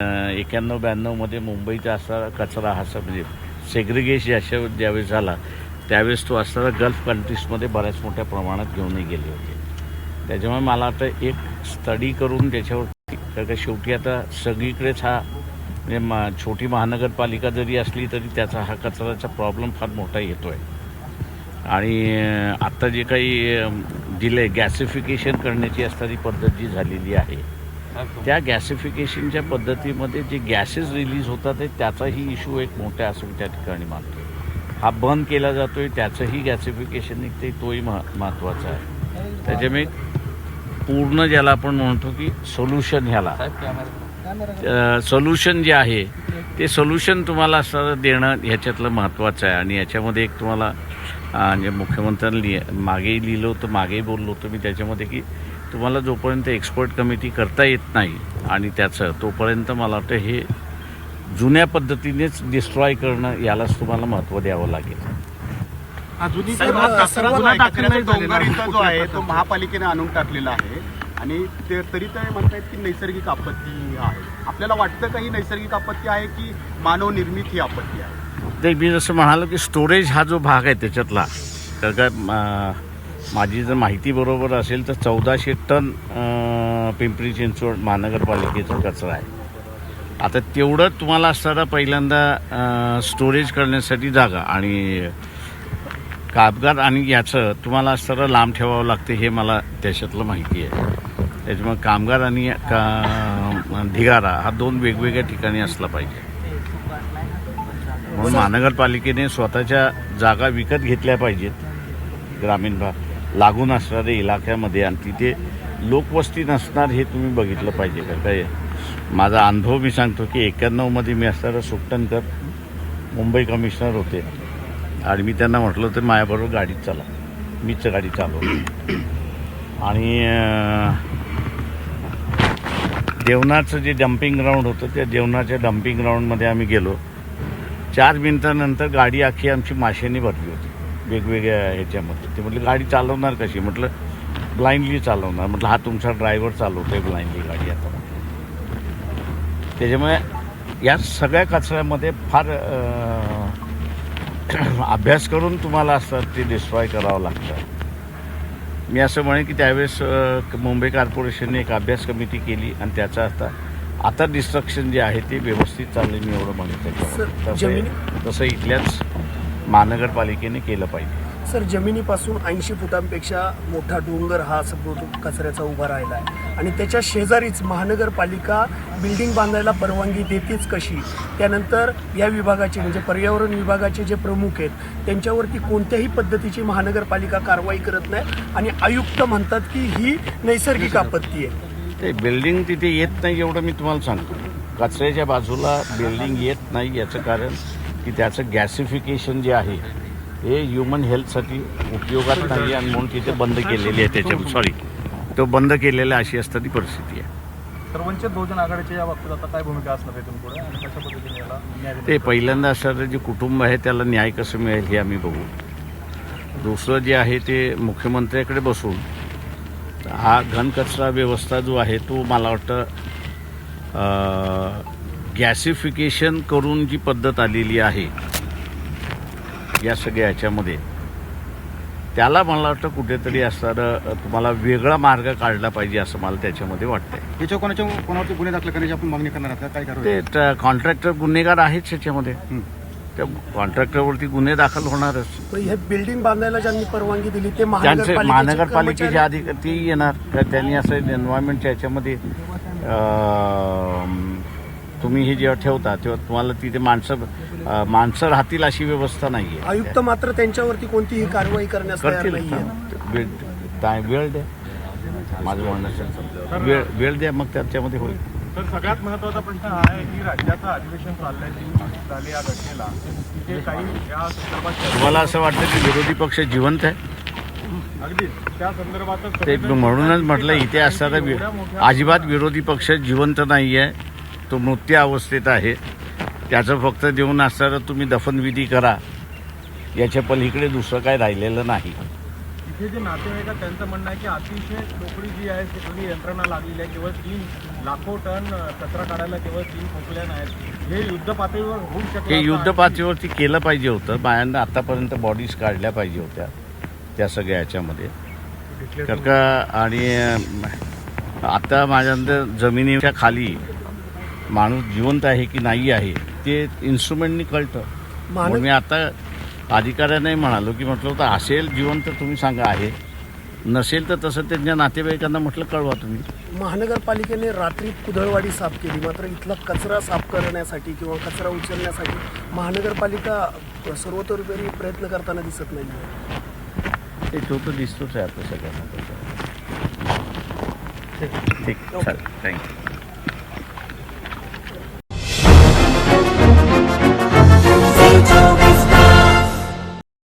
91-92मध्ये मुंबईचा असा कचरा हा म्हणजे सेग्रिगेशन ज्यावेळेस झाला त्यावेळेस तो असणारा गल्फ कंट्रीजमध्ये बऱ्याच मोठ्या प्रमाणात घेऊनही गेले होते. त्याच्यामुळे मला वाटतं एक स्टडी करून त्याच्यावरती, कारण शेवटी आता सगळीकडेच हा म्हणजे छोटी महानगरपालिका जरी असली तरी त्याचा हा कचऱ्याचा प्रॉब्लेम फार मोठा येतो आहे. आणि आत्ता जे काही दिलं आहे गॅसिफिकेशन करण्याची असणारी पद्धत जी झालेली आहे त्या गॅसिफिकेशनच्या पद्धतीमध्ये जे गॅसेस रिलीज होतात आहे त्याचाही इश्यू एक मोठा असून त्या ठिकाणी मानतो. हा बंद केला जातो आहे त्याचंही गॅसिफिकेशन निघते तोही महत्त्वाचा आहे. त्याच्यामुळे पूर्ण ज्याला आपण म्हणतो की सोल्युशन ह्याला सोल्युशन जे आहे ते सोल्युशन तुम्हाला असं देणं ह्याच्यातलं महत्त्वाचं आहे. आणि याच्यामध्ये एक तुम्हाला म्हणजे मुख्यमंत्र्यांनी मागेही लिहिलं होतं, मागेही बोललो होतं मी त्याच्यामध्ये की तुम्हाला जोपर्यंत एक्सपर्ट कमिटी करता येत नाही आणि त्याचं तोपर्यंत मला वाटतं हे जुन्या पद्धतीनेच डिस्ट्रॉय करणं यालाच तुम्हाला महत्त्व द्यावं लागेल. डोंगर इथं जो आहे तो महापालिकेने आणून टाकलेला आहे आणि ते तरी ते म्हणतायत की नैसर्गिक आपत्ती आहे. आपल्याला वाटतं का ही नैसर्गिक आपत्ती आहे की मानवनिर्मित ही आपत्ती आहे? ते मी जसं म्हणालो की स्टोरेज हा जो भाग आहे त्याच्यातला तर काय माझी जर माहिती बरोबर असेल तर 1400 टन पिंपरी चिंचवड महानगरपालिकेचा कचरा आहे. आता तेवढं तुम्हाला असताना पहिल्यांदा स्टोरेज करण्यासाठी जागा आणि कामगार आणि याचं तुम्हाला असताना लांब ठेवावं लागते हे मला त्याच्यातलं माहिती आहे. त्याच्यामुळे कामगार आणि ढिगारा हा दोन वेगवेगळ्या ठिकाणी असला पाहिजे. म्हणून महानगरपालिकेने स्वतःच्या जागा विकत घेतल्या पाहिजेत ग्रामीण भाग लागून असणाऱ्या इलाक्यामध्ये आणि तिथे लोकवस्ती नसणार हे तुम्ही बघितलं पाहिजे. कारण काय माझा अनुभव मी सांगतो की 91मध्ये मी असताना सुट्टणकर मुंबई कमिशनर होते आणि मी त्यांना म्हटलं होतं माझ्याबरोबर गाडीत चला, मीच गाडी चालवली. आणि देवनाचं जे डम्पिंग ग्राउंड होतं त्या देवनाच्या डम्पिंग ग्राउंडमध्ये आम्ही गेलो. 4 मिनिटानंतर गाडी अख्खी आमची माशांनी भरली होती वेगवेगळ्या ह्याच्यामध्ये. ते म्हटलं गाडी चालवणार कशी? म्हटलं ब्लाइंडली चालवणार. म्हटलं हा तुमचा ड्रायव्हर चालवतो आहे ब्लाइंडली गाडी आता. त्याच्यामुळे या सगळ्या कचऱ्यामध्ये फार अभ्यास करून तुम्हाला असतात ते डिस्ट्रॉय करावं लागतं. मी असं म्हणेन की त्यावेळेस मुंबई कॉर्पोरेशनने एक अभ्यास कमिटी केली आणि त्याचा आता डिस्ट्रक्शन जे आहे ते व्यवस्थित चालले मी एवढं म्हणतो. तसं इथल्याच महानगरपालिकेने केलं पाहिजे. सर, जमिनीपासून 80 फुटांपेक्षा मोठा डोंगर हा सगळं कचऱ्याचा उभा राहिला आहे आणि त्याच्या शेजारीच महानगरपालिका बिल्डिंग बांधायला परवानगी देतेच कशी? त्यानंतर या विभागाचे म्हणजे पर्यावरण विभागाचे जे प्रमुख आहेत त्यांच्यावरती कोणत्याही पद्धतीची महानगरपालिका कारवाई करत नाही आणि आयुक्त म्हणतात की ही नैसर्गिक आपत्ती आहे. ते बिल्डिंग तिथे येत नाही एवढं मी तुम्हाला सांगतो. कचऱ्याच्या बाजूला बिल्डिंग येत नाही याचं कारण की त्याचं गॅसिफिकेशन जे आहे हे ह्युमन हेल्थसाठी उपयोगात नाही आणि म्हणून तिथे बंद केलेली आहे. त्याच्या तो बंद केलेला अशी असणारी परिस्थिती आहे. तर वंचित बहुजन आघाडीच्या या बाबतीत आता काय भूमिका असणार आहे इथून पुढे आणि कशा पद्धतीने याला न्याय देणार? ते पहिल्यांदा असणारं जे कुटुंब आहे त्याला न्याय कसं मिळेल हे आम्ही बघू. दुसरं जे आहे ते मुख्यमंत्र्याकडे बसून हा घनकचरा व्यवस्था जो आहे तो मला वाटतं गॅसिफिकेशन करून जी पद्धत आलेली आहे या सगळ्या ह्याच्यामध्ये त्याला मला वाटतं कुठेतरी असणारं तुम्हाला वेगळा मार्ग काढला पाहिजे असं मला त्याच्यामध्ये वाटतंय. याच्या कोणावरती गुन्हे दाखल करण्याची आपण मागणी करणार आहात? काय करू? ते कॉन्ट्रॅक्टर गुन्हेगार आहेच त्याच्यामध्ये. त्या कॉन्ट्रॅक्टरवरती गुन्हे दाखल होणारच. हे बिल्डिंग बांधायला ज्यांनी परवानगी दिली ते महानगरपालिकेचे अधिकारी ती येणार तर त्यांनी असं एन्व्हायरमेंटच्या ह्याच्यामध्ये तुम्ही हे जेव्हा ठेवता तेव्हा तुम्हाला तिथे माणसं राहतील अशी व्यवस्था नाही आहे. आयुक्त मात्र त्यांच्यावरती कोणतीही कारवाई करण्यास तयार नाहीये. वेळ द्या माझं म्हणणं वेळ द्या मग त्याच्यामध्ये होईल. तर सगळ्यात महत्त्वाचा प्रश्न हा आहे की राज्याचं अधिवेशन चाललंय या घटनेला तिथे काही या संदर्भात तुम्हाला असं वाटतं की विरोधी पक्ष जिवंत आहे? अगदी त्या संदर्भात ते म्हणूनच म्हटलं इथे असताना अजिबात विरोधी पक्ष जिवंत नाही आहे. तो मृत्यू अवस्थेत आहे. त्याचं फक्त देऊन असताना तुम्ही दफनविधी करा याच्या पलीकडे दुसरं काय राहिलेलं नाही. इथे जे नातेवाईक आहेत त्यांचं म्हणणं आहे की अतिशय टोकरी जी आहे ती सगळी यंत्रणा लागलेली आहे. केवळ 3 लाखो टन कचरा काढायला केवळ 3 खोकल्या नाहीत. हे युद्ध पातळीवर होऊ शकतं. हे युद्ध पातळीवरती केलं पाहिजे होतं. बायांना आतापर्यंत बॉडीज काढल्या पाहिजे होत्या त्या सगळ्या याच्यामध्ये. कारण का आणि आता माझ्या जमिनीच्या खाली माणूस जिवंत आहे की नाही आहे ते इन्स्ट्रुमेंटनी कळतं. म्हणून मी आता अधिकाऱ्यांनाही म्हणालो की म्हटलं होतं असेल जिवंत तर तुम्ही सांगा आहे, नसेल तर तसं त्यांच्या नातेवाईकांना म्हटलं कळवा तुम्ही. महानगरपालिकेने रात्री कुदळवाडी साफ केली, मात्र इथला कचरा साफ करण्यासाठी किंवा कचरा उचलण्यासाठी महानगरपालिका सर्वतोपरी प्रयत्न करताना दिसत नाही. ते तो तर दिसतोच आहे आता सगळ्यांना. ठीक चालेल, थँक्यू.